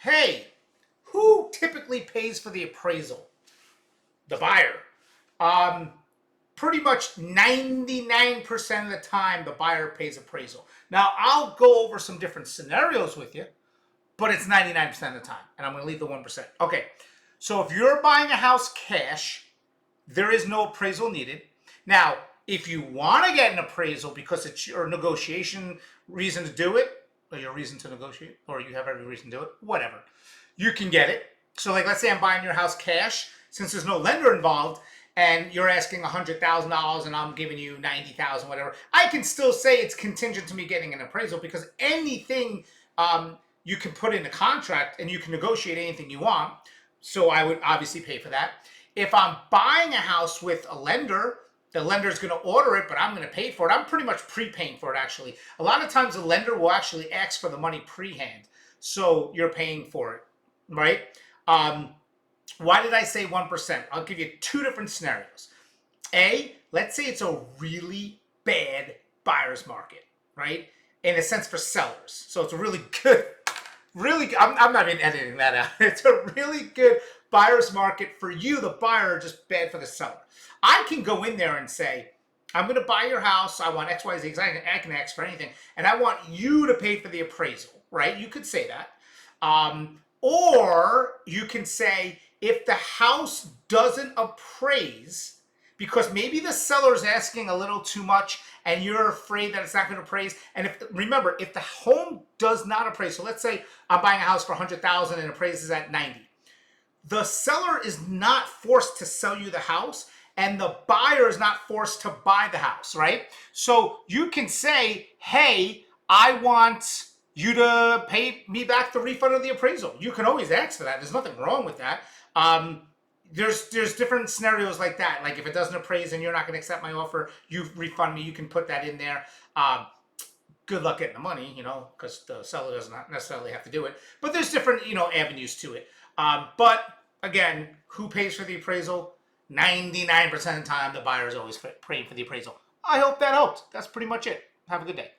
hey, who typically pays for the appraisal? The buyer. Pretty much 99% of the time, the buyer pays appraisal. Now, I'll go over some different scenarios with you, but it's 99% of the time, and I'm going to leave the 1%. Okay, so if you're buying a house cash, there is no appraisal needed. Now, if you want to get an appraisal because it's your negotiation reason to do it, or your reason to negotiate, or you have every reason to do it, whatever, you can get it. So like, let's say I'm buying your house cash, since there's no lender involved, and you're asking $100,000 and I'm giving you $90,000, whatever, I can still say it's contingent to me getting an appraisal, because anything you can put in a contract and you can negotiate anything you want. So I would obviously pay for that. If I'm buying a house with a lender, the lender's going to order it, but I'm going to pay for it. I'm pretty much prepaying for it, actually. A lot of times the lender will actually ask for the money pre-hand, so you're paying for it, right? Why did I say 1%? I'll give you two different scenarios. A, let's say it's a really bad buyer's market, right? In a sense for sellers. So it's a really good, I'm not even editing that out. It's a really good buyer's market for you, the buyer, just bad for the seller. I can go in there and say, I'm going to buy your house. I want X, Y, Z. I can ask for anything. And I want you to pay for the appraisal, right? You could say that. Or you can say, if the house doesn't appraise, because maybe the seller is asking a little too much and you're afraid that it's not going to appraise. And remember, if the home does not appraise, so let's say I'm buying a house for $100,000 and appraises at 90. The seller is not forced to sell you the house, and the buyer is not forced to buy the house, right? So you can say, hey, I want you to pay me back the refund of the appraisal. You can always ask for that. There's nothing wrong with that. There's different scenarios like that. Like if it doesn't appraise and you're not going to accept my offer, you refund me. You can put that in there. Good luck getting the money, because the seller does not necessarily have to do it. But there's different, avenues to it. But again, who pays for the appraisal? 99% of the time, the buyer is always paying for the appraisal. I hope that helped. That's pretty much it. Have a good day.